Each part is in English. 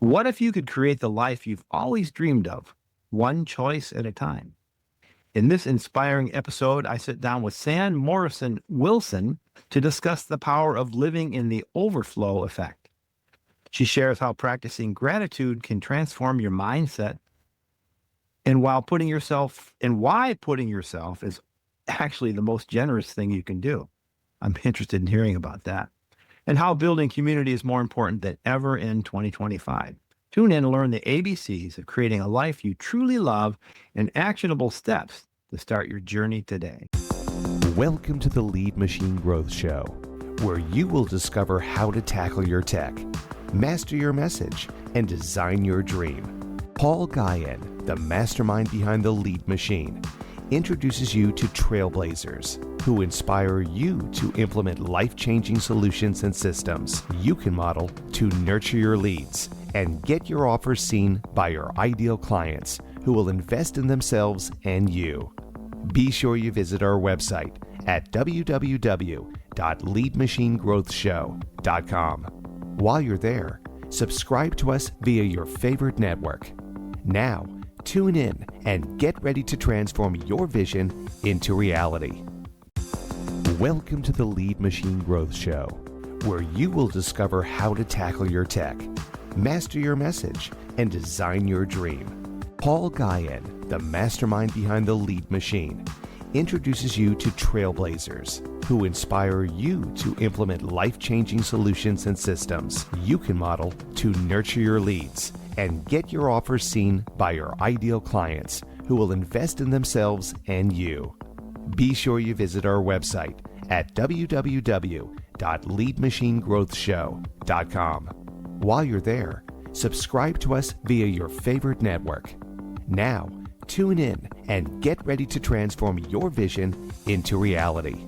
What if you could create the life you've always dreamed of, one choice at a time? In this inspiring episode, I sit down with Morrison Wilson to discuss the power of living in the overflow effect. She shares how practicing gratitude can transform your mindset and why putting yourself is actually the most generous thing you can do. I'm interested in hearing about that. And how building community is more important than ever in 2025. Tune in and learn the ABCs of creating a life you truly love and actionable steps to start your journey today. Welcome to the Lead Machine Growth Show, where you will discover how to tackle your tech, master your message, and design your dream. Paul Guyan, the mastermind behind the Lead Machine, introduces you to trailblazers who inspire you to implement life-changing solutions and systems you can model to nurture your leads and get your offers seen by your ideal clients who will invest in themselves and you. Be sure you visit our website at www.leadmachinegrowthshow.com. While you're there, subscribe to us via your favorite network. Now, tune in and get ready to transform your vision into reality. Welcome to the Lead Machine Growth Show, where you will discover how to tackle your tech, master your message, and design your dream. Paul Guyan, the mastermind behind the Lead Machine, introduces you to trailblazers who inspire you to implement life-changing solutions and systems you can model to nurture your leads and get your offers seen by your ideal clients who will invest in themselves and you. Be sure you visit our website at www.leadmachinegrowthshow.com. While you're there, subscribe to us via your favorite network. Now, tune in and get ready to transform your vision into reality.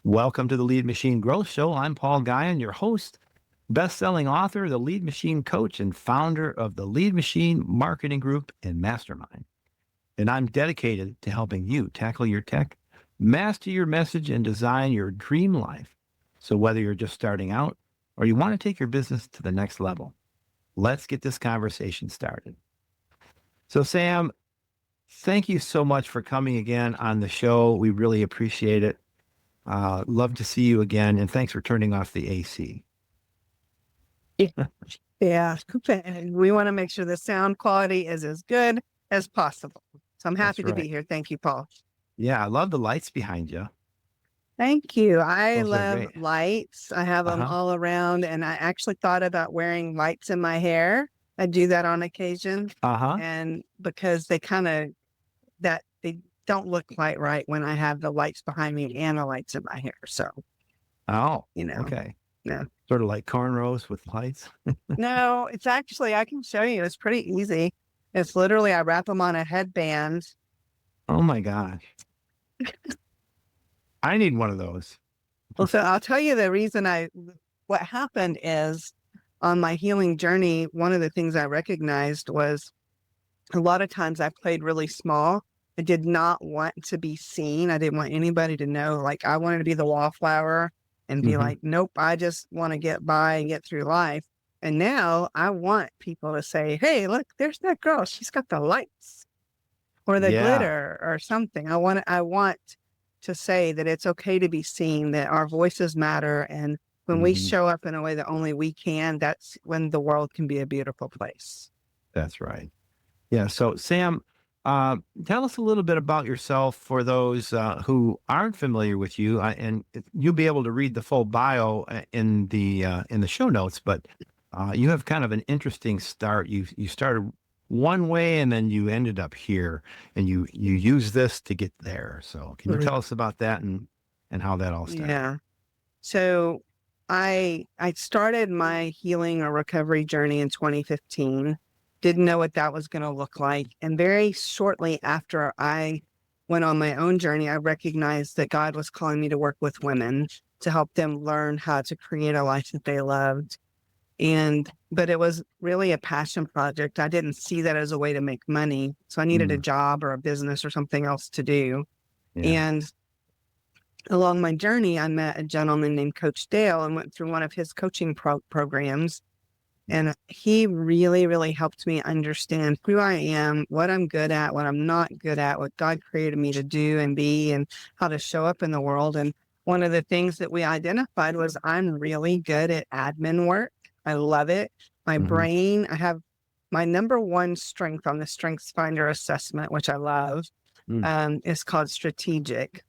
Welcome to the Lead Machine Growth Show. I'm Paul Guyan, your host, best-selling author, the Lead Machine coach, and founder of the Lead Machine Marketing Group and Mastermind. And I'm dedicated to helping you tackle your tech, master your message, and design your dream life. So whether you're just starting out or you want to take your business to the next level, let's get this conversation started. So Sam, thank you so much for coming again on the show. We really appreciate it. Love to see you again. And thanks for turning off the AC. Yeah, we want to make sure the sound quality is as good as possible. So I'm happy to be here. Thank you, Paul. Yeah, I love the lights behind you. Thank you. I Those are love great. lights. I have them all around, and I actually thought about wearing lights in my hair. I do that on occasion. And because they they don't look quite right when I have the lights behind me and the lights in my hair. So, okay. Yeah. Sort of like cornrows with lights. No, it's actually, I can show you. It's pretty easy. It's literally, I wrap them on a headband. Oh my gosh. I need one of those. Well, so I'll tell you the reason what happened is on my healing journey, one of the things I recognized was a lot of times I played really small. I did not want to be seen. I didn't want anybody to know, like I wanted to be the wallflower and be like, nope, I just want to get by and get through life. And now I want people to say, hey, look, there's that girl. She's got the lights or the glitter or something. I want to say that it's okay to be seen, that our voices matter. And when we show up in a way that only we can, that's when the world can be a beautiful place. That's right. Yeah. So Sam, tell us a little bit about yourself for those who aren't familiar with you, and you'll be able to read the full bio in the show notes. But you have kind of an interesting start. You started one way and then you ended up here, and you use this to get there. So can you tell us about that and how that all started? Yeah. So I started my healing or recovery journey in 2015. Didn't know what that was going to look like. And very shortly after I went on my own journey, I recognized that God was calling me to work with women to help them learn how to create a life that they loved. But it was really a passion project. I didn't see that as a way to make money. So I needed a job or a business or something else to do. And along my journey, I met a gentleman named Coach Dale and went through one of his coaching programs. And he really, really helped me understand who I am, what I'm good at, what I'm not good at, what God created me to do and be, and how to show up in the world. And one of the things that we identified was I'm really good at admin work. I love it. My brain, I have my number one strength on the Strengths Finder assessment, which I love, is called strategic.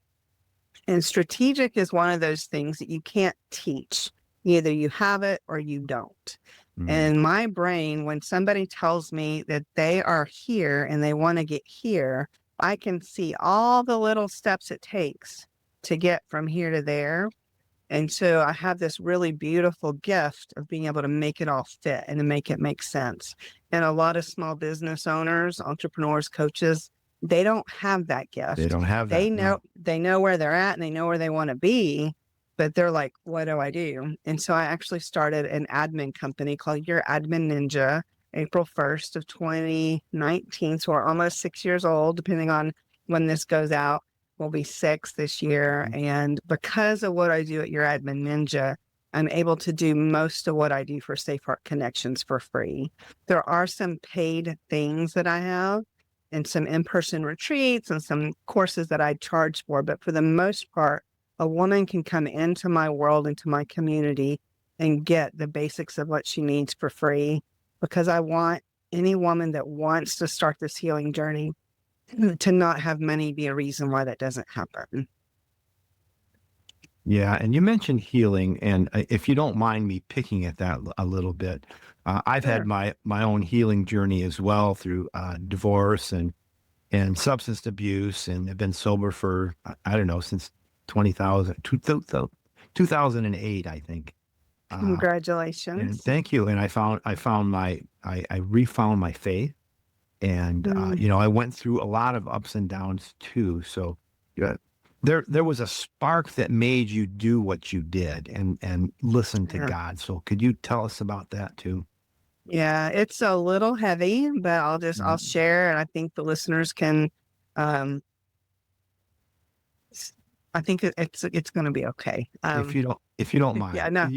And strategic is one of those things that you can't teach. Either you have it or you don't. And my brain, when somebody tells me that they are here and they want to get here, I can see all the little steps it takes to get from here to there. And so I have this really beautiful gift of being able to make it all fit and to make it make sense. And a lot of small business owners, entrepreneurs, coaches, they don't have that gift. They don't have that. They know where they're at and they know where they want to be, but they're like, what do I do? And so I actually started an admin company called Your Admin Ninja, April 1st of 2019. So we're almost 6 years old, depending on when this goes out. We'll be 6 this year. And because of what I do at Your Admin Ninja, I'm able to do most of what I do for Safe Heart Connections for free. There are some paid things that I have and some in-person retreats and some courses that I charge for. But for the most part, a woman can come into my world, into my community, and get the basics of what she needs for free, because I want any woman that wants to start this healing journey to not have money be a reason why that doesn't happen. Yeah. And you mentioned healing. And if you don't mind me picking at that a little bit, I've Sure. had my own healing journey as well through divorce and substance abuse, and have been sober for, I don't know, since 2008, I think. And Congratulations. thank you. And I refound my faith. And, I went through a lot of ups and downs too. So there was a spark that made you do what you did and listen to Sure. God. So could you tell us about that too? Yeah, it's a little heavy, but I'll share, and I think the listeners can, I think it's going to be okay. If you don't mind. Yeah, no.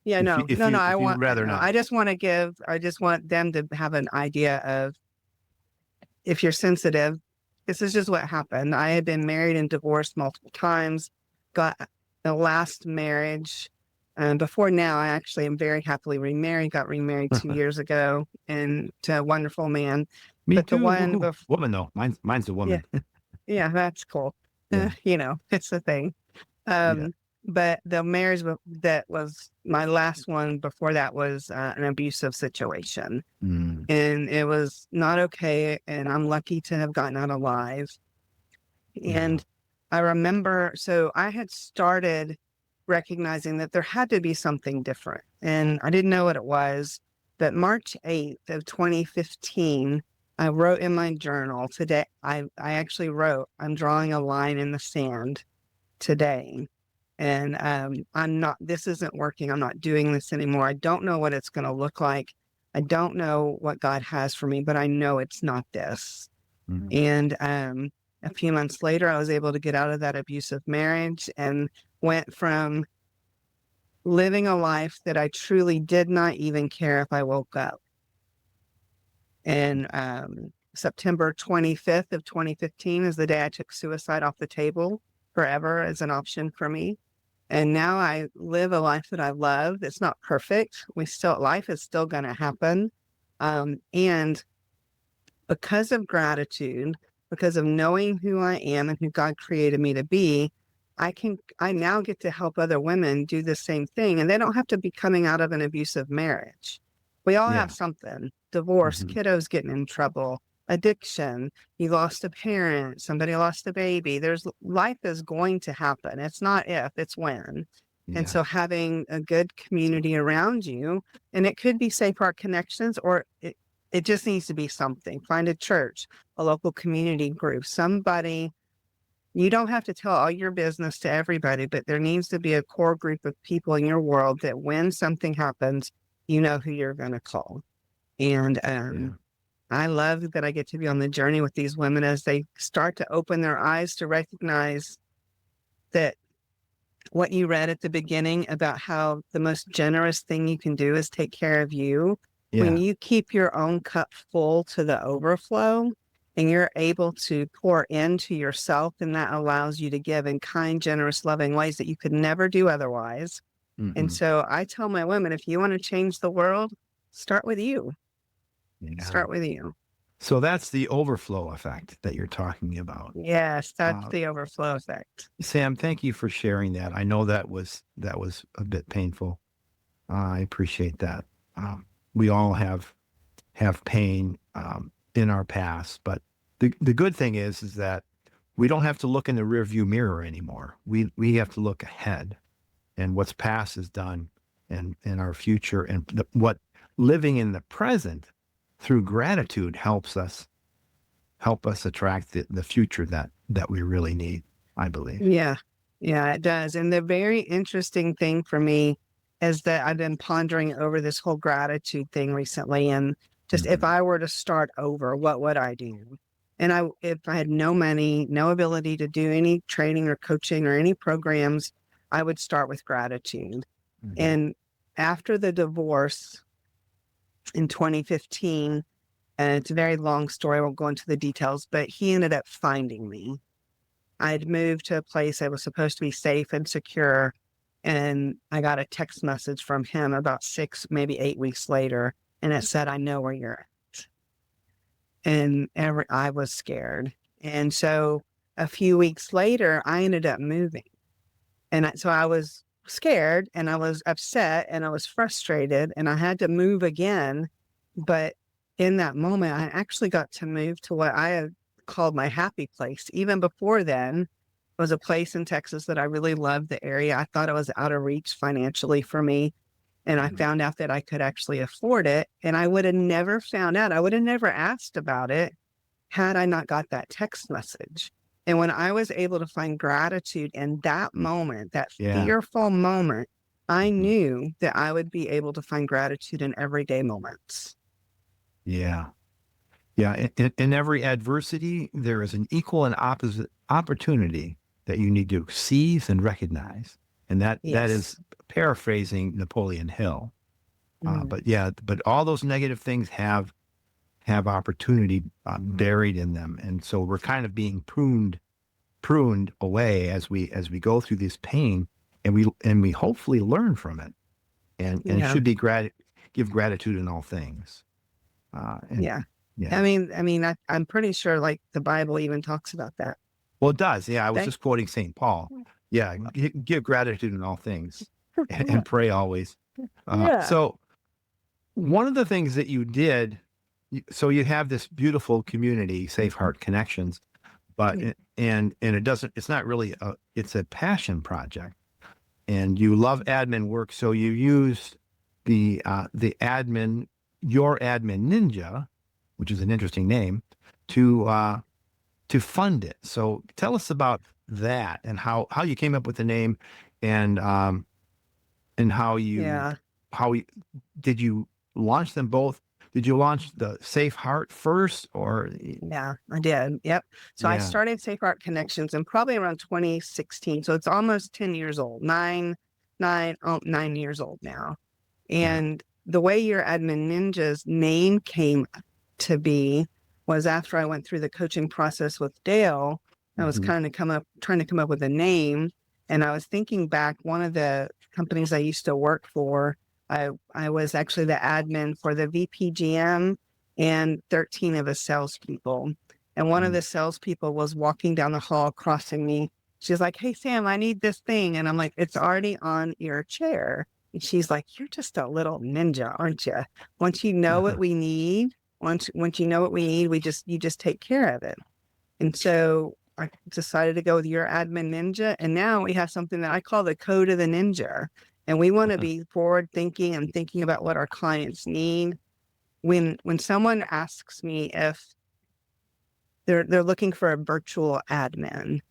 Yeah, If no, you- if no, you- no. if I you'd want, rather no, not. I just want them to have an idea of, if you're sensitive, this is just what happened. I had been married and divorced multiple times, got the last marriage. And before now, I actually am very happily remarried, got remarried 2 years ago, and to a wonderful man. Me But the too. one Woohoo. Woman though. Mine's a woman. yeah, that's cool. Yeah. It's the thing. Yeah. But the marriage that was my last one before that was an abusive situation. Mm. And it was not okay. And I'm lucky to have gotten out alive. And I remember, so I had started recognizing that there had to be something different. And I didn't know what it was. But March 8th of 2015, I wrote in my journal today, I actually wrote, I'm drawing a line in the sand today. And this isn't working. I'm not doing this anymore. I don't know what it's going to look like. I don't know what God has for me, but I know it's not this. Mm. And a few months later, I was able to get out of that abusive marriage and went from living a life that I truly did not even care if I woke up. And September 25th of 2015 is the day I took suicide off the table forever as an option for me. And now I live a life that I love. It's not perfect. Life is still going to happen. And because of gratitude, because of knowing who I am and who God created me to be, I now get to help other women do the same thing. And they don't have to be coming out of an abusive marriage. We all have something: divorce, kiddos getting in trouble, addiction, you lost a parent, somebody lost a baby. Life is going to happen. It's not if, it's when. Yeah. And so having a good community around you, and it could be Safe Heart Connections, or it just needs to be something. Find a church, a local community group, somebody. You don't have to tell all your business to everybody, but there needs to be a core group of people in your world that when something happens, you know who you're going to call. And I love that I get to be on the journey with these women as they start to open their eyes to recognize that what you read at the beginning about how the most generous thing you can do is take care of you. When Yeah. you keep your own cup full to the overflow and you're able to pour into yourself, and that allows you to give in kind, generous, loving ways that you could never do otherwise. And Mhm. so I tell my women, if you want to change the world, start with you. Yeah. Start with you. So that's the overflow effect that you're talking about. Yes, that's Uh, the overflow effect. Sam, thank you for sharing that. I know that was a bit painful. I appreciate that. We all have pain in our past, but the good thing is that we don't have to look in the rearview mirror anymore. We have to look ahead, and what's past is done, and our future, and what living in the present through gratitude help us attract the future that we really need, I believe. Yeah. Yeah, it does. And the very interesting thing for me is that I've been pondering over this whole gratitude thing recently. And just if Mhm. I were to start over, what would I do? And if I had no money, no ability to do any training or coaching or any programs, I would start with gratitude. Mhm. And after the divorce in 2015, and it's a very long story, I won't go into the details, but he ended up finding me. I'd moved to a place that was supposed to be safe and secure. And I got a text message from him about 6, maybe 8 weeks later. And it said, I know where you're at. And I was scared. And so a few weeks later, I ended up moving. And so I was scared and I was upset and I was frustrated and I had to move again. But in that moment, I actually got to move to what I had called my happy place. Even before then, it was a place in Texas that I really loved the area. I thought it was out of reach financially for me. And I Mhm. found out that I could actually afford it. And I would have never found out. I would have never asked about it had I not got that text message. And when I was able to find gratitude in that moment, that Yeah. fearful moment, I Mhm. knew that I would be able to find gratitude in everyday moments. Yeah. Yeah. In every adversity, there is an equal and opposite opportunity that you need to seize and recognize. And that Yes. is paraphrasing Napoleon Hill. Mm. But yeah, but all those negative things have opportunity buried in them, and so we're kind of being pruned away as we go through this pain, and we hopefully learn from it, and it Yeah. should be give gratitude in all things. And Yeah. yeah, I'm pretty sure like the Bible even talks about that. well, it does. Yeah, I was Thank just quoting St. Paul. Yeah, give gratitude in all things, and pray always. Yeah. So one of the things that you did, so you have this beautiful community, Safe Heart Connections, but and it's not really it's a passion project, and you love admin work, so you use the admin, your admin ninja, which is an interesting name, to fund it. So tell us about that and how you came up with the name, and and Yeah. how you, did you launch them both? Did you launch the Safe Heart first, or Yeah, I did. Yep. So I yeah? started Safe Art Connections in probably around 2016. So it's almost 10 years old, 9 years old now. Yeah. And the way your admin ninja's name came to be was after I went through the coaching process with Dale. I was Mhm. trying to come up with a name. And I was thinking back, one of the companies I used to work for, I was actually the admin for the VPGM and 13 of the salespeople. And one of Mm. the salespeople was walking down the hall, crossing me. She's like, "Hey, Sam, I need this thing." And I'm like, "It's already on your chair." And she's like, "You're just a little ninja, aren't you? Once you know what we need, once you know what we need, you just take care of it." And so I decided to go with your admin ninja. And now we have something that I call the code of the ninja. And we want to be forward thinking and thinking about what our clients need. When someone asks me if they're looking for a virtual admin,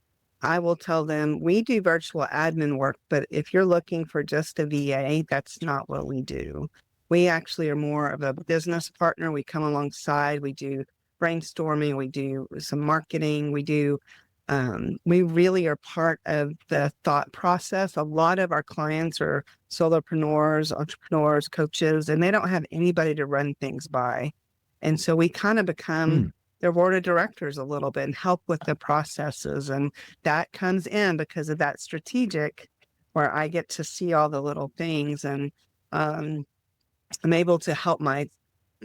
I will tell them we do virtual admin work, but if you're looking for just a VA, that's not what we do. We actually are more of a business partner. We come alongside, we do brainstorming, we do some marketing, we do We really are part of the thought process. A lot of our clients are solopreneurs, entrepreneurs, coaches, and they don't have anybody to run things by. And so we kind of become their board of directors a little bit and help with the processes. And that comes in because of that strategic, where I get to see all the little things, and I'm able to help my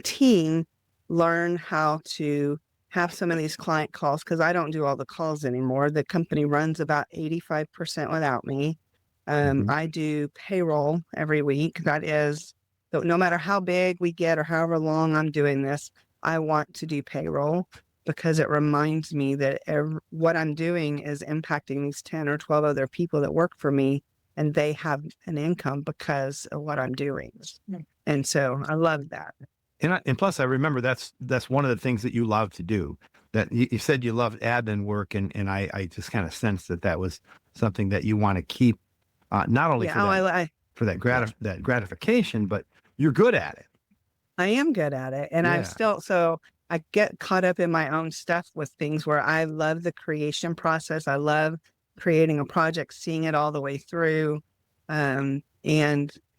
team learn how to have some of these client calls, because I don't do all the calls anymore. The company runs about 85% without me. I do payroll every week. That is, no matter how big we get or however long I'm doing this, I want to do payroll, because it reminds me that what I'm doing is impacting these 10 or 12 other people that work for me, and they have an income because of what I'm doing. And so I love that. And plus, I remember that's one of the things that you love to do. That you said you loved admin work, and I just kind of sensed that was something that you want to keep, not only for that gratification, but you're good at it. I am good at it, and I'm still, so I get caught up in my own stuff with things where I love the creation process. I love creating a project, seeing it all the way through, and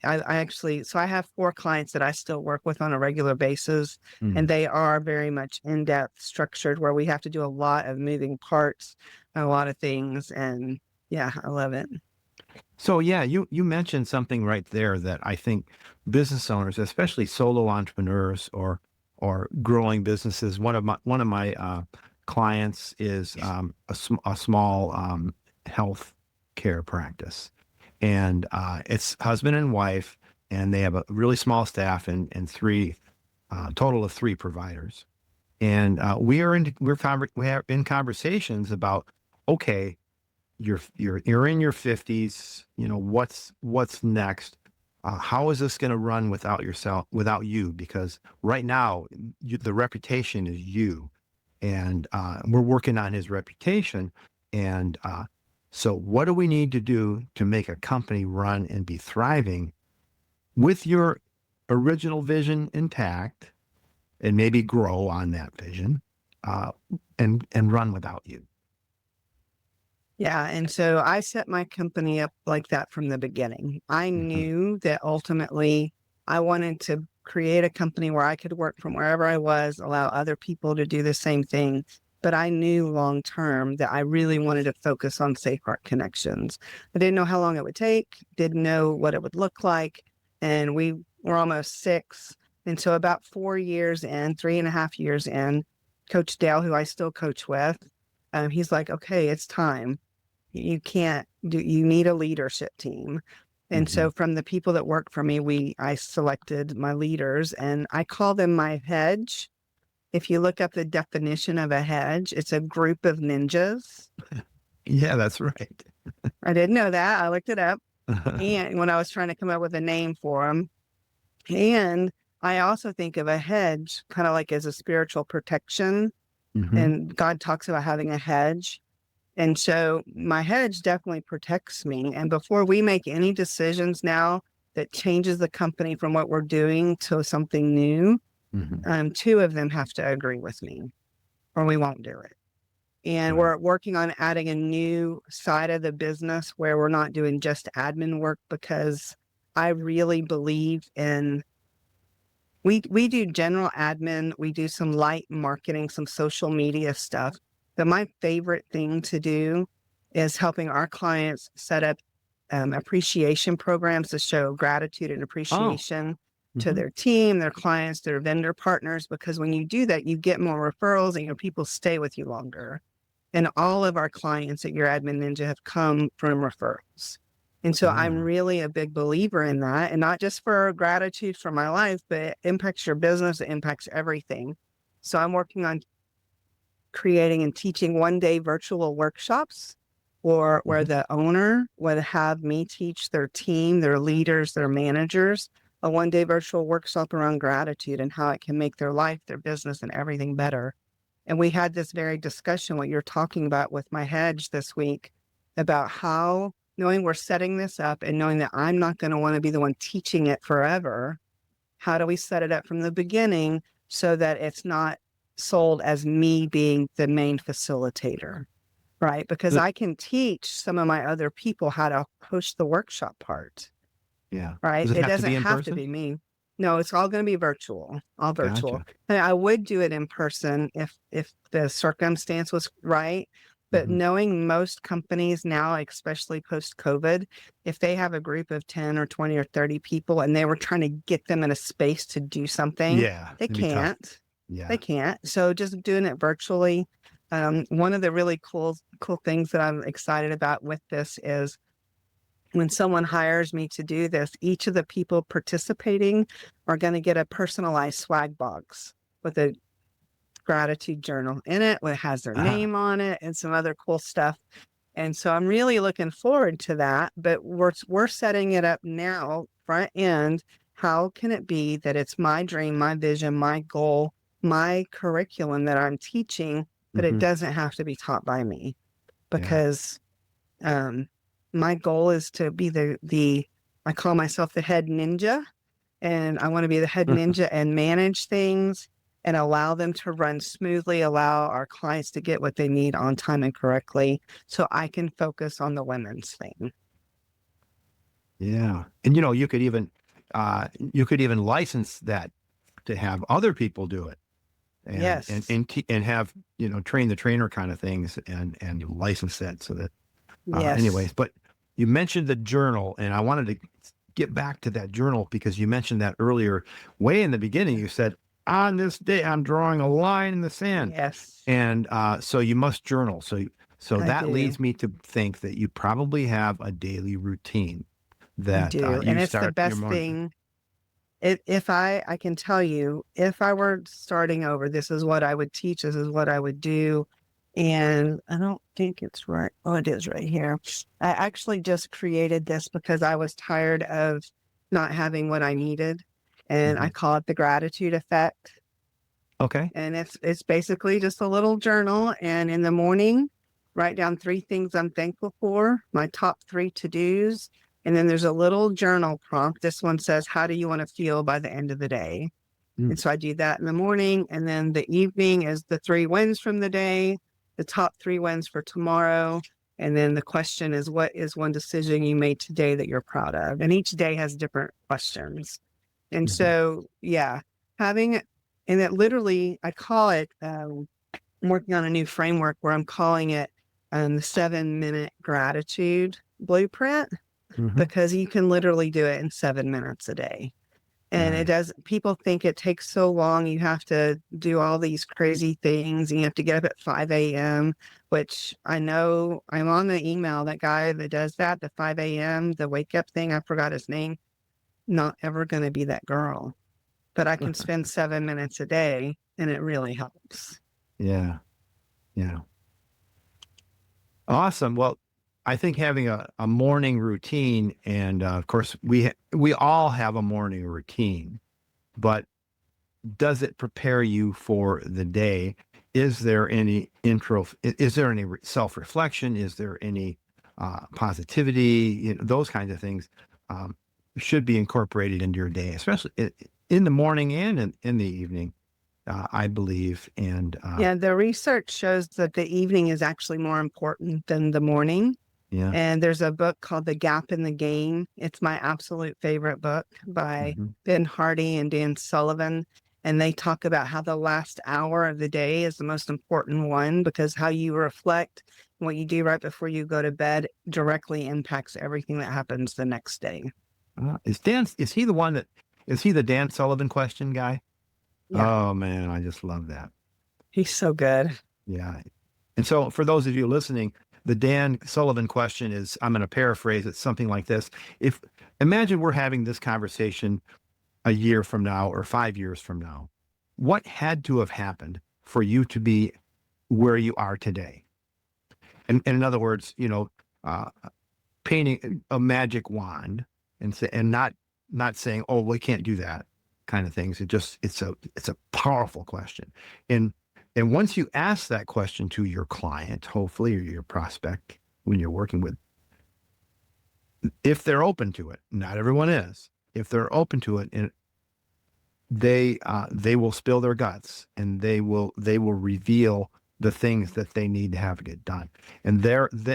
I actually, so I have 4 clients that I still work with on a regular basis, and they are very much in-depth, structured, where we have to do a lot of moving parts, a lot of things. And yeah, I love it. So yeah, you mentioned something right there that I think business owners, especially solo entrepreneurs or growing businesses. One of my clients is a small health care practice. And it's husband and wife, and they have a really small staff and total of 3 providers. And we're in conversations about, okay, you're in your 50s, what's next? How is this going to run without you? Because right now the reputation is you, and we're working on his reputation. And so what do we need to do to make a company run and be thriving with your original vision intact, and maybe grow on that vision, and run without you? Yeah. And so I set my company up like that from the beginning. I knew that ultimately I wanted to create a company where I could work from wherever I was, allow other people to do the same thing. But I knew long term that I really wanted to focus on Safe Heart Connections. I didn't know how long it would take, didn't know what it would look like. And we were almost 6. And so about 4 years in, 3.5 years in, Coach Dale, who I still coach with, he's like, okay, it's time. You need a leadership team. And so from the people that work for me, I selected my leaders, and I call them my hedge. If you look up the definition of a hedge, it's a group of ninjas. Yeah, that's right. I didn't know that. I looked it up. And when I was trying to come up with a name for them, and I also think of a hedge kind of like as a spiritual protection. And God talks about having a hedge. And so my hedge definitely protects me. And before we make any decisions now that changes the company from what we're doing to something new, 2 of them have to agree with me, or we won't do it. And we're working on adding a new side of the business where we're not doing just admin work, because I really believe in, we do general admin, we do some light marketing, some social media stuff. But my favorite thing to do is helping our clients set up appreciation programs to show gratitude and appreciation to their team, their clients, their vendor partners, because when you do that, you get more referrals and your people stay with you longer. And all of our clients at Your Admin Ninja have come from referrals. And so I'm really a big believer in that, and not just for gratitude for my life, but it impacts your business, it impacts everything. So I'm working on creating and teaching 1-day virtual workshops, or where the owner would have me teach their team, their leaders, their managers, a 1-day virtual workshop around gratitude and how it can make their life, their business, and everything better. And we had this very discussion, what you're talking about with my hedge this week, about how, knowing we're setting this up and knowing that I'm not going to want to be the one teaching it forever, how do we set it up from the beginning so that it's not sold as me being the main facilitator? right? Because The- I can teach some of my other people how to host the workshop part, Yeah. right? Does it It have to doesn't be in have to person? be me. No, it's all going to be virtual, all virtual. Gotcha. And I would do it in person if the circumstance was right. But Mhm. knowing most companies now, especially post COVID, if they have a group of 10 or 20 or 30 people and they were trying to get them in a space to do something, Yeah, they it'd be tough. can't. Yeah. They can't. So just doing it virtually. One of the really cool things that I'm excited about with this is when someone hires me to do this, each of the people participating are going to get a personalized swag box with a gratitude journal in it, that has their Ah, name on it and some other cool stuff. And so I'm really looking forward to that. But we're setting it up now, front end. How can it be that it's my dream, my vision, my goal, my curriculum that I'm teaching, but it mhm. doesn't have to be taught by me? Yeah. Because my goal is to be the I call myself the head ninja, and I want to be the head ninja and manage things and allow them to run smoothly, allow our clients to get what they need on time and correctly, so I can focus on the women's thing. Yeah. And you could even license that to have other people do it Yes. and have, train the trainer kind of things and license that so that Yes. anyways, but you mentioned the journal and I wanted to get back to that journal because you mentioned that earlier, way in the beginning. You said, on this day, I'm drawing a line in the sand. Yes. And so you must journal. So I that do. leads me to think that you probably have a daily routine I that do. And you it's the start your best morning. thing. If I can tell you, if I were starting over, this is what I would teach, this is what I would do. And I don't think it's right. Oh, it is right here. I actually just created this because I was tired of not having what I needed. And I Mhm. call it the gratitude effect. Okay. And it's basically just a little journal. And in the morning, write down 3 things I'm thankful for, my top 3 to-dos. And then there's a little journal prompt. This one says, how do you want to feel by the end of the day? Mm. And so I do that in the morning. And then the evening is the 3 wins from the day, the top 3 wins for tomorrow. And then the question is, what is one decision you made today that you're proud of? And each day has different questions. And Mhm. so, yeah, having, and it literally, I call it, I'm working on a new framework where I'm calling it the 7-minute gratitude blueprint, Mhm. because you can literally do it in 7 minutes a day. And it Nice. does, people think it takes so long. You have to do all these crazy things and you have to get up at 5 a.m., which I know I'm on the email, that guy that does that, the 5 a.m., the wake up thing, I forgot his name. Not ever going to be that girl, but I can spend 7 minutes a day and it really helps. Yeah. Yeah. Awesome. Well, I think having a morning routine, and of course, we all have a morning routine, but does it prepare you for the day? Is there any is there any self-reflection? Is there any positivity? Those kinds of things um, should be incorporated into your day, especially in the morning and in the evening, I believe. And Yeah, the research shows that the evening is actually more important than the morning. yeah. And there's a book called The Gap in the Gain. It's my absolute favorite book by Mhm. Ben Hardy and Dan Sullivan. And they talk about how the last hour of the day is the most important one, because how you reflect, what you do right before you go to bed, directly impacts everything that happens the next day. Is he the one is he the Dan Sullivan Question guy? Yeah, Oh man, I just love that. he's so good. Yeah. And so for those of you listening, the Dan Sullivan Question is, I'm going to paraphrase it, something like this. If imagine we're having this conversation a year from now or 5 years from now, what had to have happened for you to be where you are today? And in other words, uh, painting a magic wand and not saying, oh, we can't do that kind of things. It's a powerful question. And once you ask that question to your client, hopefully, or your prospect when you're working with, if they're open to it, not everyone is. If they're open to it, and they will spill their guts and they will reveal the things that they need to have get done. And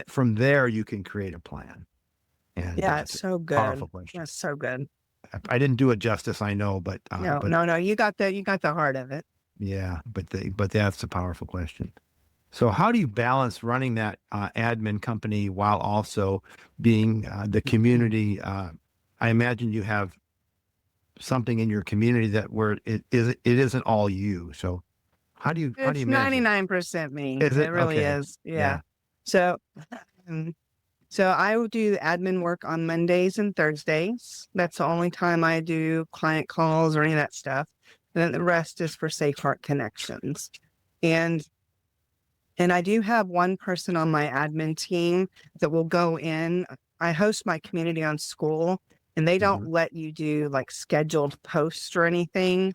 from there, you can create a plan. And Yeah, that's it's a so powerful good. question. That's so good. I didn't do it justice, I know, but No, you got the heart of it. yeah, but that's a powerful question. So how do you balance running that admin company while also being the community? I imagine you have something in your community that where it isn't all you. So how do It's you manage it? 99% me. Is It it really okay? is. Yeah. Yeah. So, um, so I will do admin work on Mondays and Thursdays. That's the only time I do client calls or any of that stuff. And then the rest is for Safe Heart Connections. And and I do have one person on my admin team that will go in. I host my community on school, and they don't Mhm. let you do like scheduled posts or anything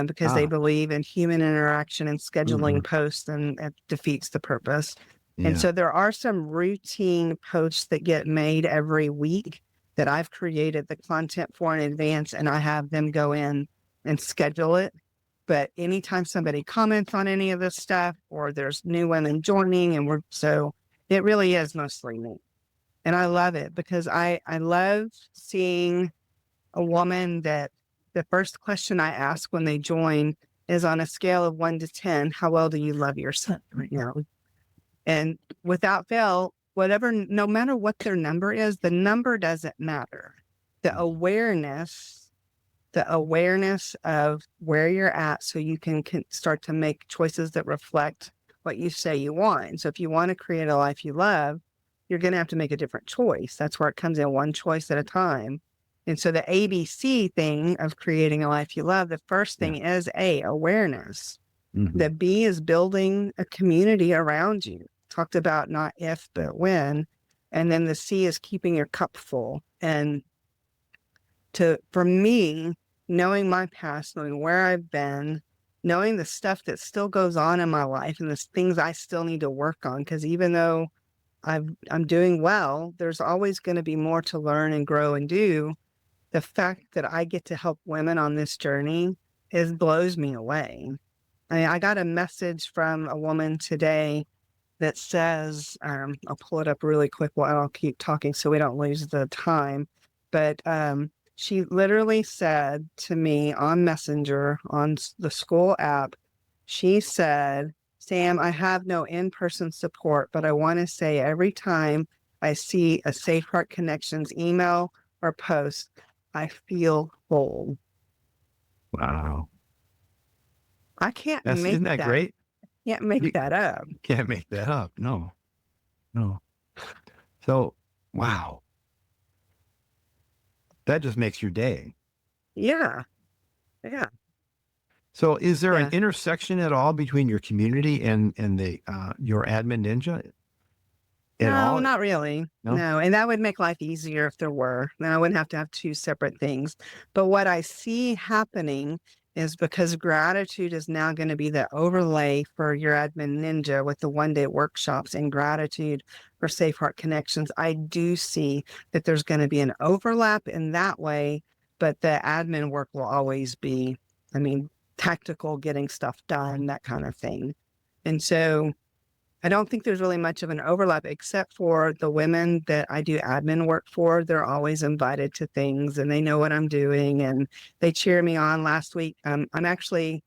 because they Ah. believe in human interaction and scheduling Mhm. posts, and it defeats the purpose. And Yeah. so there are some routine posts that get made every week that I've created the content for in advance, and I have them go in and schedule it. But anytime somebody comments on any of this stuff or there's new women joining, so it really is mostly me. And I love it because I love seeing a woman that the first question I ask when they join is on a scale of 1 to 10, how well do you love yourself right now? And without fail, no matter what their number is, the number doesn't matter. The awareness the awareness of where you're at so you can start to make choices that reflect what you say you want. So if you want to create a life you love, you're going to have to make a different choice. That's where it comes in, one choice at a time. And so the ABC thing of creating a life you love, the first Yeah. thing is awareness. Mhm. The B is building a community around you. Talked about not if, but when. And then the C is keeping your cup full. And for me, knowing my past, knowing where I've been, knowing the stuff that still goes on in my life and the things I still need to work on, because even though I'm doing well, there's always going to be more to learn and grow and do. The fact that I get to help women on this journey blows me away. I mean, I got a message from a woman today that says, I'll pull it up really quick while I'll keep talking so we don't lose the time. But she literally said to me on Messenger on the school app, she said, Sam, I have no in-person support, but I want to say every time I see a Safe Heart Connections email or post, I feel whole. Wow. I can't Isn't that great? You that up. can't make that up. No. No. So, wow. That just makes your day. Yeah. Yeah. So is there an Yeah. intersection at all between your community and the your admin ninja at No, all? not really. No? No, and that would make life easier if there were. Then I wouldn't have to have two separate things. But what I see happening is because gratitude is now going to be the overlay for your admin ninja with the one-day workshops and gratitude for Safe Heart Connections. I do see that there's going to be an overlap in that way, but the admin work will always be, I mean, tactical, getting stuff done, that kind of thing. And so I don't think there's really much of an overlap except for the women that I do admin work for. They're always invited to things and they know what I'm doing and they cheer me on. Last week, I'm actually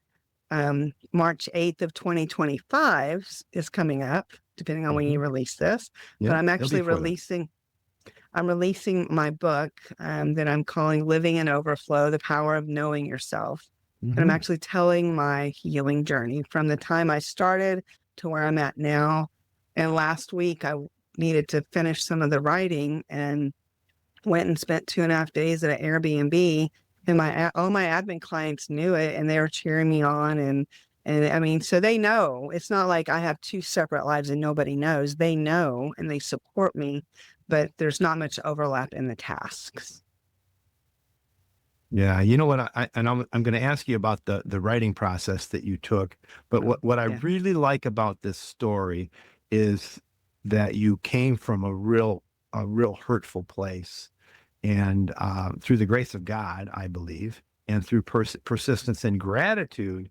March 8th of 2025 is coming up, depending on when you Mhm. release this. But Yep, I'm it'll actually be for them. releasing my book that I'm calling Living in Overflow, The Power of Knowing Yourself. And I'm Mhm. actually telling my healing journey from the time I started to where I'm at now. And last week I needed to finish some of the writing and went and spent 2.5 days at an Airbnb. And all my admin clients knew it and they were cheering me on. And I mean, so they know it's not like I have two separate lives and nobody knows. They know and they support me, but there's not much overlap in the tasks. Yeah, you know what? I'm going to ask you about the writing process that you took, but what I Yeah. really like about this story is that you came from a real hurtful place, and through the grace of God, I believe, and through persistence and gratitude,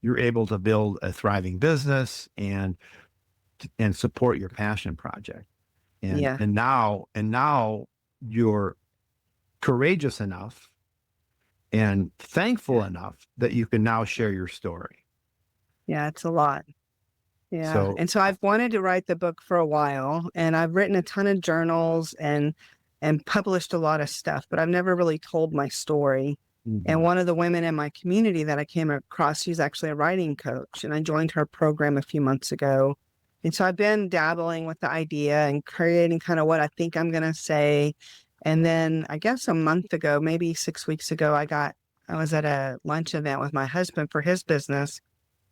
you're able to build a thriving business and support your passion project. Yeah. And now you're courageous enough and thankful enough that you can now share your story. Yeah. It's a lot. Yeah. So, And so I've wanted to write the book for a while, and I've written a ton of journals and published a lot of stuff, but I've never really told my story. And one of the women in my community that I came across, she's actually a writing coach, and I joined her program a few months ago. And so I've been dabbling with the idea and creating kind of what I think I'm going to say. And then I guess a month ago, maybe 6 weeks ago, I was at a lunch event with my husband for his business.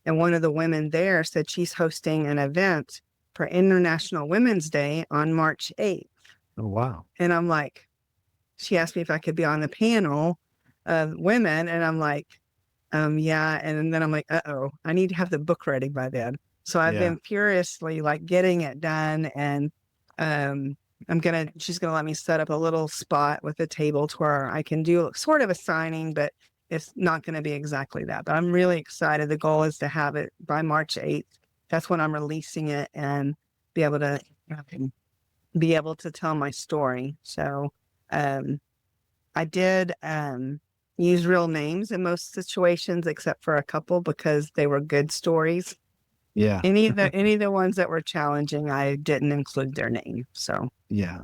And one of the women there said she's hosting an event for International Women's Day on March 8th. oh, wow. And I'm like, she asked me if I could be on the panel of women. And I'm like, yeah. And then I'm like, uh-oh, I need to have the book ready by then. So I've been furiously like getting it done. And she's going to let me set up a little spot with a table to where I can do sort of a signing, but it's not going to be exactly that. But I'm really excited. The goal is to have it by March 8th. That's when I'm releasing it and be able to tell my story. So I did use real names in most situations, except for a couple, because they were good stories. Yeah. Any of the ones that were challenging, I didn't include their name. So Yeah.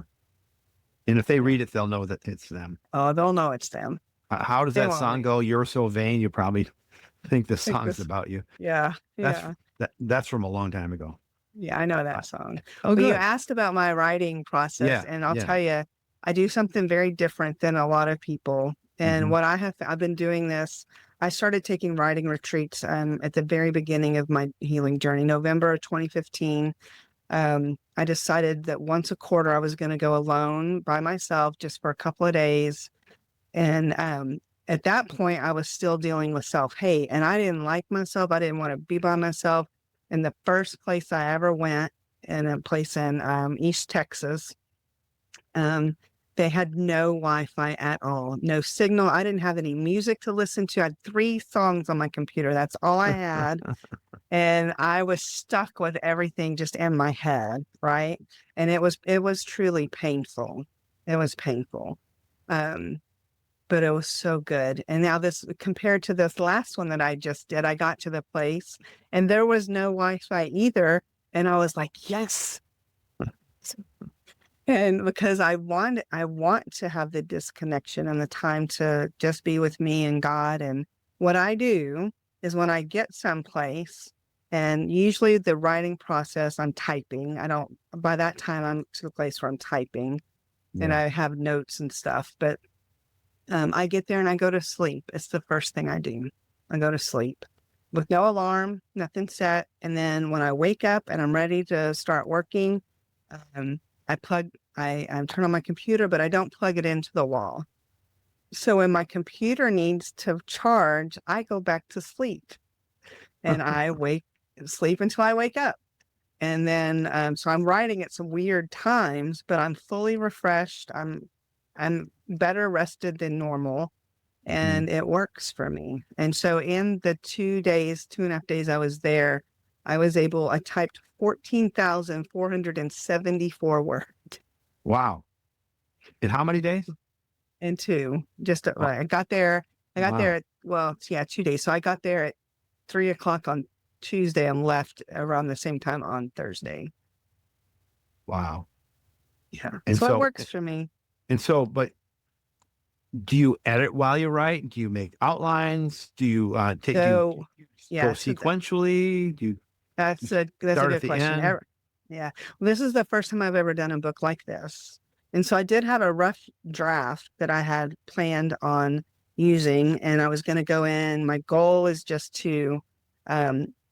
And if they read it, they'll know that it's them. oh, they'll know it's them. How does They that won't song read. go? You're so vain. You probably think the song's this- about you. Yeah. That's from a long time ago. Yeah, I know that song. Oh, But you good. asked about my writing process, Yeah, and I'll yeah. tell you, I do something very different than a lot of people. And Mhm. what I've been doing this, I started taking writing retreats at the very beginning of my healing journey, November of 2015. I decided that once a quarter I was going to go alone by myself just for a couple of days. And at that point, I was still dealing with self-hate, and I didn't like myself. I didn't want to be by myself. And the first place I ever went, in a place in East Texas, they had no Wi-Fi at all, no signal. I didn't have any music to listen to. I had 3 songs on my computer. That's all I had. And I was stuck with everything just in my head, right? And it was truly painful. It was painful. But it was so good. And now this, compared to this last one that I just did, I got to the place and there was no Wi-Fi either. And I was like, yes. And because I want to have the disconnection and the time to just be with me and God. And what I do is when I get someplace, and usually the writing process, I'm typing. By that time I'm to the place where I'm typing and Yeah. I have notes and stuff, but I get there and I go to sleep. It's the first thing I do. I go to sleep with no alarm, nothing set. And then when I wake up and I'm ready to start working, I turn on my computer, but I don't plug it into the wall. So when my computer needs to charge, I go back to sleep and I sleep until I wake up. And then, so I'm writing at some weird times, but I'm fully refreshed. I'm better rested than normal, and it works for me. And so in the 2.5 days I was there, I typed 14,474 words. Wow. In how many days? In 2, I got there at, 2 days. So I got there at 3:00 on Tuesday and left around the same time on Thursday. Wow. Yeah. And So so it works for me. And so, but do you edit while you write? Do you make outlines? Do you go sequentially? Do you That's a start good at the question. end? Yeah. Well, this is the first time I've ever done a book like this. And so I did have a rough draft that I had planned on using, and I was going to go in. My goal is just to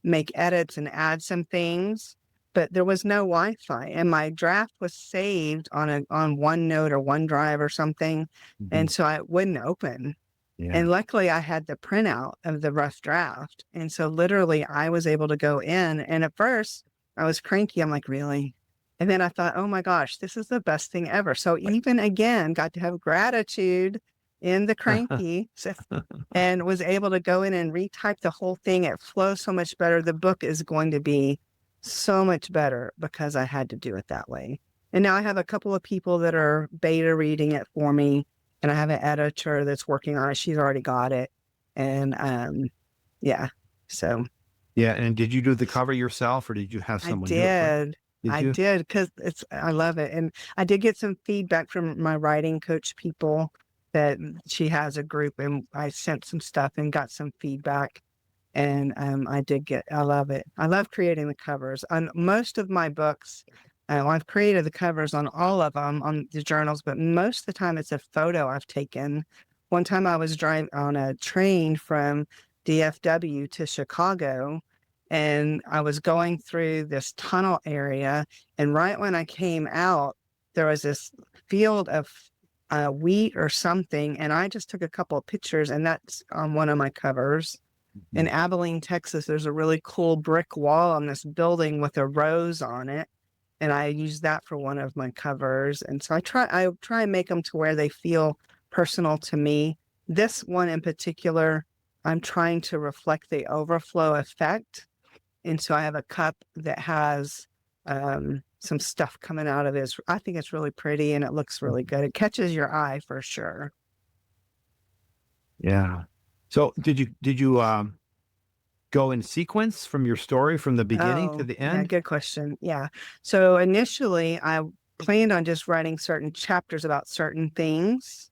make edits and add some things, but there was no Wi-Fi, and my draft was saved on OneNote or OneDrive or something, and so it wouldn't open. Yeah. And luckily I had the printout of the rough draft. And so literally I was able to go in, and at first I was cranky. I'm like, really? And then I thought, oh my gosh, this is the best thing ever. So even again, got to have gratitude in the cranky and was able to go in and retype the whole thing. It flows so much better. The book is going to be so much better because I had to do it that way. And now I have a couple of people that are beta reading it for me, and I have an editor that's working on it. She's already got it. And yeah, so. Yeah. And did you do the cover yourself, or did you have someone do it? I did, because I love it. And I did get some feedback from my writing coach people that she has a group, and I sent some stuff and got some feedback. And I love it. I love creating the covers on most of my books. I've created the covers on all of them on the journals, but most of the time it's a photo I've taken. One time I was driving on a train from DFW to Chicago, and I was going through this tunnel area. And right when I came out, there was this field of wheat or something. And I just took a couple of pictures, and that's on one of my covers. In Abilene, Texas, there's a really cool brick wall on this building with a rose on it. And I use that for one of my covers. And so I try and make them to where they feel personal to me. This one in particular, I'm trying to reflect the overflow effect. And so I have a cup that has some stuff coming out of it. I think it's really pretty, and it looks really good. It catches your eye for sure. Yeah. So did you go in sequence from your story from the beginning to the end? Yeah, good question. Yeah. So initially I planned on just writing certain chapters about certain things.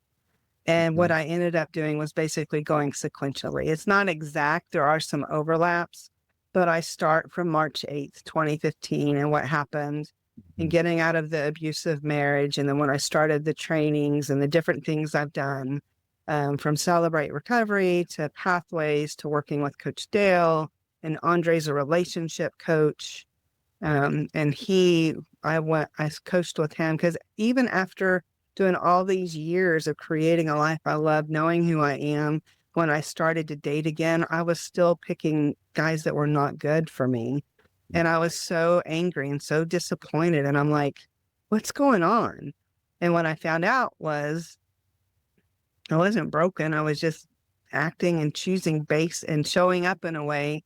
And what I ended up doing was basically going sequentially. It's not exact. There are some overlaps, but I start from March 8th, 2015, and what happened and getting out of the abusive marriage. And then when I started the trainings and the different things I've done, from Celebrate Recovery to Pathways to working with Coach Dale, and Andre's a relationship coach. And I coached with him because even after doing all these years of creating a life I love, knowing who I am, when I started to date again, I was still picking guys that were not good for me. And I was so angry and so disappointed. And I'm like, what's going on? And what I found out was I wasn't broken. I was just acting and choosing base and showing up in a way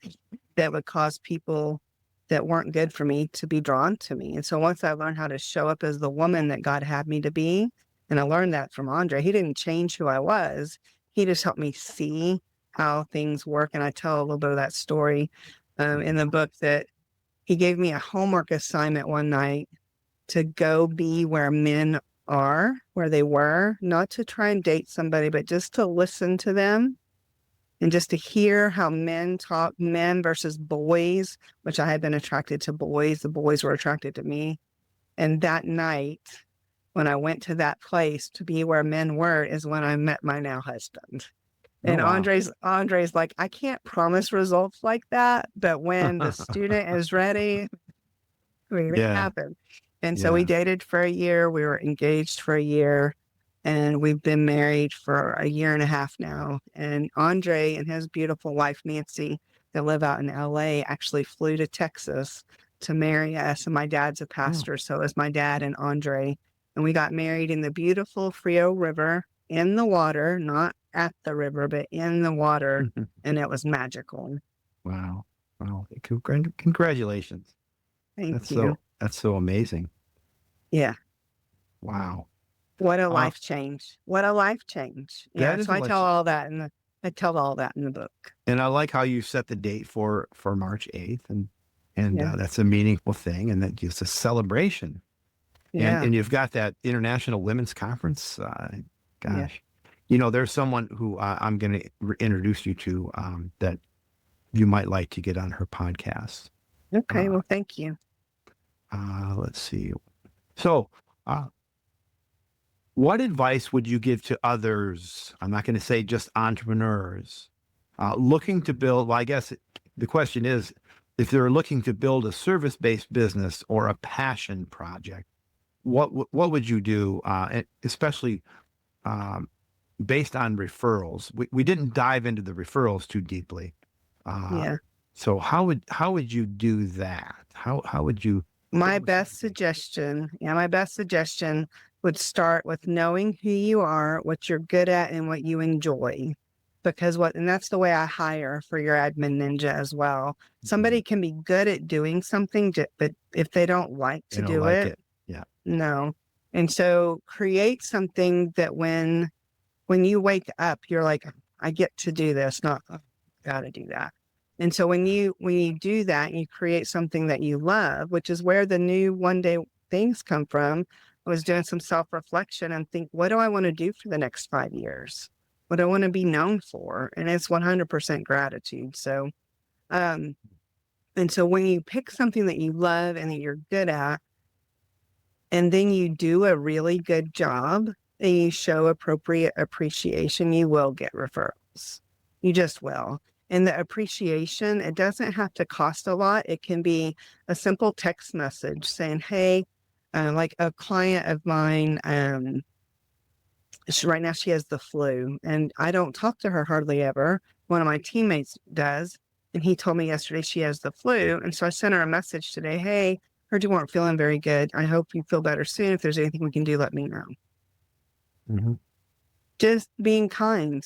that would cause people that weren't good for me to be drawn to me. And so once I learned how to show up as the woman that God had me to be, and I learned that from Andre, he didn't change who I was. He just helped me see how things work. And I tell a little bit of that story in the book, that he gave me a homework assignment one night to go be where men are, where they were, not to try and date somebody, but just to listen to them and just to hear how men talk, men versus boys, which I had been attracted to boys. The boys were attracted to me. And that night, when I went to that place to be where men were, is when I met my now husband. And wow. Andre's like, I can't promise results like that, but when the student is ready, it happened. And so we dated for a year. We were engaged for a year, and we've been married for a year and a half now. And Andre and his beautiful wife, Nancy, that live out in LA, actually flew to Texas to marry us. And my dad's a pastor, so is my dad and Andre. And we got married in the beautiful Frio River, in the water, not at the river, but in the water. And it was magical. Wow. Wow. Congratulations. Thank you. That's so amazing. Yeah. Wow. What a life change. What a life change. Yeah. So I tell all that in the book. And I like how you set the date for March 8th, and that's a meaningful thing, and that it's a celebration. Yeah. And you've got that International Women's Conference. Gosh, there's someone who I'm going to introduce you to that you might like to get on her podcast. Okay. Well, thank you. Let's see. So, what advice would you give to others? I'm not going to say just entrepreneurs looking to build. Well, I guess the question is, if they're looking to build a service-based business or a passion project, what would you do? Especially based on referrals. We didn't dive into the referrals too deeply. So how would you do that? How would you? My best suggestion would start with knowing who you are, what you're good at, and what you enjoy. And that's the way I hire for your admin ninja as well. Somebody can be good at doing something, but if they don't like They to don't do like it, it. Yeah. no. And so create something that when you wake up, you're like, I get to do this, not gotta do that. And so when you do that, you create something that you love, which is where the new one day things come from. I was doing some self-reflection and think, what do I want to do for the next 5 years? What do I want to be known for? And it's 100% gratitude. So, and so when you pick something that you love and that you're good at, and then you do a really good job and you show appropriate appreciation, you will get referrals. You just will. And the appreciation, it doesn't have to cost a lot. It can be a simple text message saying, hey, like a client of mine, right now she has the flu and I don't talk to her hardly ever. One of my teammates does. And he told me yesterday she has the flu. And so I sent her a message today. Hey, heard you weren't feeling very good. I hope you feel better soon. If there's anything we can do, let me know. Mm-hmm. Just being kind,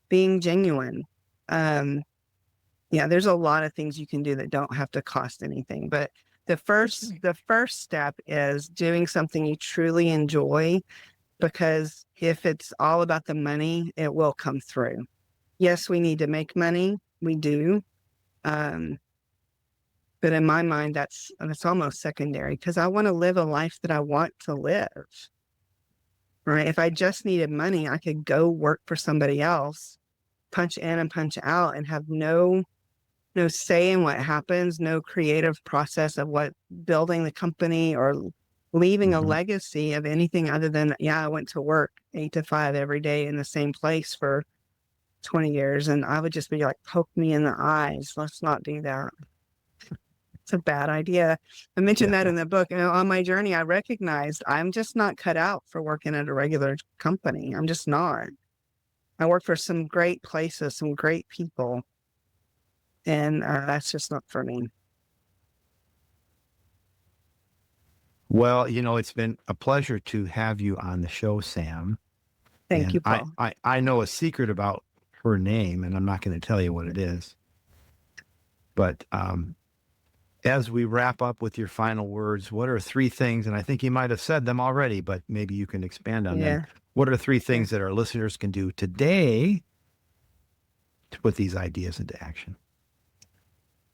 being genuine. Yeah, there's a lot of things you can do that don't have to cost anything. But the first step is doing something you truly enjoy, because if it's all about the money, it will come through. Yes, we need to make money. We do. But in my mind, that's almost secondary, because I want to live a life that I want to live. Right? If I just needed money, I could go work for somebody else, punch in and punch out, and have no say in what happens, no creative process of what building the company or leaving a legacy of anything other than, I went to work 8 to 5 every day in the same place for 20 years. And I would just be like, poke me in the eyes. Let's not do that. It's a bad idea. I mentioned that in the book. On my journey, I recognized I'm just not cut out for working at a regular company. I'm just not. I work for some great places, some great people. And that's just not for me. Well, it's been a pleasure to have you on the show, Sam. Thank you, Paul. I know a secret about her name, and I'm not going to tell you what it is. But as we wrap up with your final words, what are 3 things, and I think you might have said them already, but maybe you can expand on them. What are 3 things that our listeners can do today to put these ideas into action?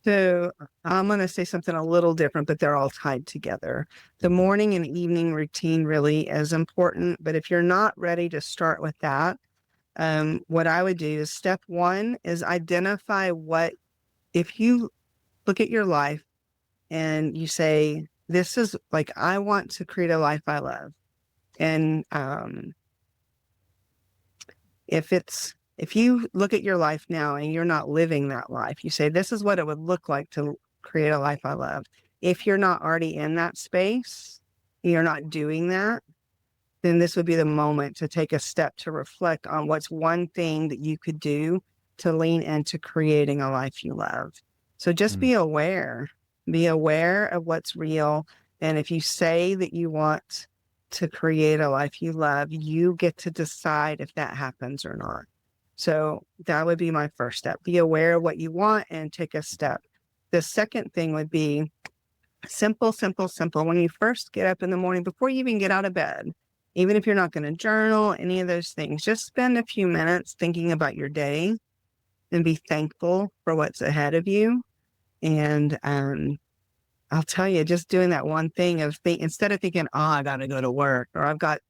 So I'm going to say something a little different, but they're all tied together. The morning and evening routine really is important, but if you're not ready to start with that, what I would do is step 1 is identify if you look at your life and you say, this is like, I want to create a life I love. And if you look at your life now and you're not living that life, you say, this is what it would look like to create a life I love. If you're not already in that space, you're not doing that, then this would be the moment to take a step to reflect on what's one thing that you could do to lean into creating a life you love. So just be aware of what's real. And if you say that you want to create a life you love, you get to decide if that happens or not. So that would be my first step. Be aware of what you want and take a step. The second thing would be simple. When you first get up in the morning, before you even get out of bed, even if you're not going to journal, any of those things, just spend a few minutes thinking about your day and be thankful for what's ahead of you. And I'll tell you, just doing that one thing of instead of thinking, oh, I got to go to work, or I've got,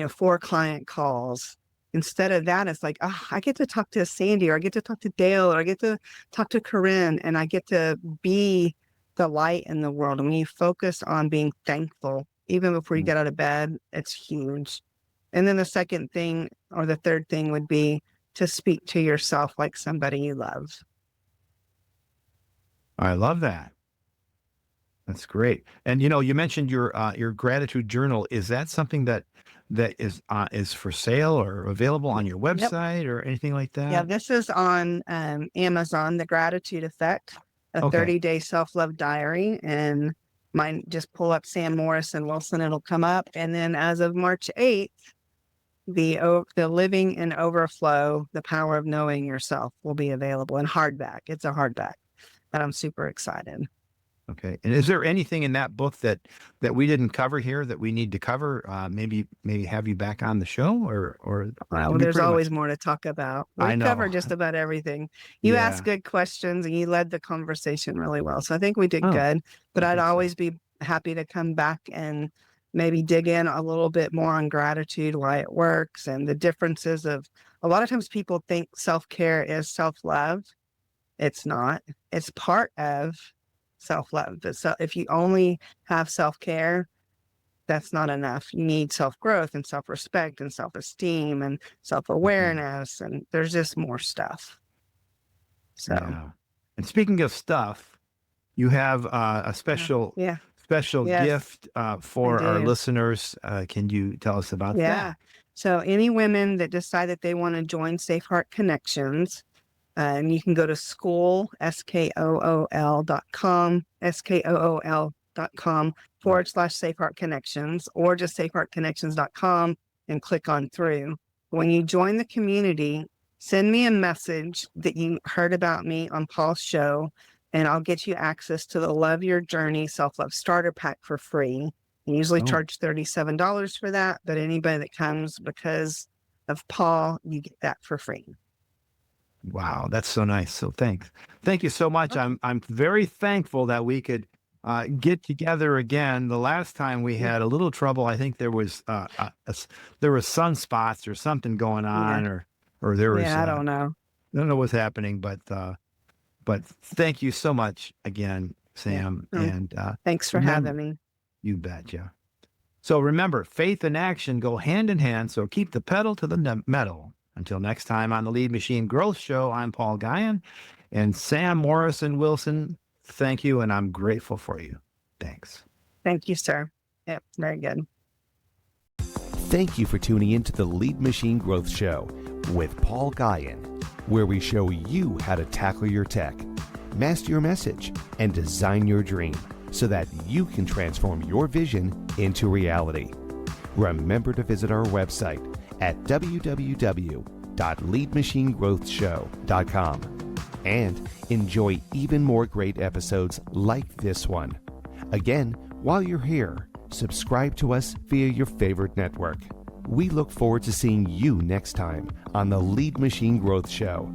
4 client calls. Instead of that, it's like, oh, I get to talk to Sandy, or I get to talk to Dale, or I get to talk to Corinne, and I get to be the light in the world. And when you focus on being thankful, even before you get out of bed, it's huge. And then the second thing, or the third thing, would be to speak to yourself like somebody you love. I love that. That's great. And you mentioned your gratitude journal. Is that something that is for sale or available on your website or anything like that? Yeah, this is on Amazon, The Gratitude Effect, a 30-day self-love diary. And Mine, just pull up Sam Morrison Wilson, it'll come up. And then as of March 8th, the Living in Overflow, The Power of Knowing Yourself will be available in hardback. It's a hardback, and I'm super excited. Okay. And is there anything in that book that we didn't cover here that we need to cover? Maybe have you back on the show, or Well, there's always more to talk about. I We know. cover just about everything. You Yeah. asked good questions and you led the conversation really well. So I think we did Oh, good, but I I'd think so. always be happy to come back and maybe dig in a little bit more on gratitude, why it works, and the differences of, a lot of times people think self-care is self-love. It's not. It's part of self-love. But so if you only have self-care, that's not enough. You need self-growth and self-respect and self-esteem and self-awareness, and there's just more stuff. So Yeah. And speaking of stuff, you have a special yeah. special Yes, gift for I our do. listeners. Can you tell us about Yeah. that? So any women that decide that they want to join Safe Heart Connections, and you can go to school, SKOOL.com, SKOOL.com/Safe Heart Connections, or just safeheartconnections.com and click on through. When you join the community, send me a message that you heard about me on Paul's show, and I'll get you access to the Love Your Journey Self-Love Starter Pack for free. I usually Oh. charge $37 for that, but anybody that comes because of Paul, you get that for free. Wow, that's so nice. So thank you so much. I'm very thankful that we could get together again. The last time we had a little trouble. I think there was there was sunspots or something going on, or there was I don't know. I don't know what's happening, but thank you so much again, Sam. And Thanks for remember- having me. You betcha. So remember, faith and action go hand in hand. So keep the pedal to the metal. Until next time on the Lead Machine Growth Show, I'm Paul Guyan, and Sam Morrison Wilson. Thank you, and I'm grateful for you. Thanks. Thank you, sir. Yep, very good. Thank you for tuning in to the Lead Machine Growth Show with Paul Guyan, where we show you how to tackle your tech, master your message, and design your dream so that you can transform your vision into reality. Remember to visit our website at www.leadmachinegrowthshow.com and enjoy even more great episodes like this one. Again, while you're here, subscribe to us via your favorite network. We look forward to seeing you next time on the Lead Machine Growth Show.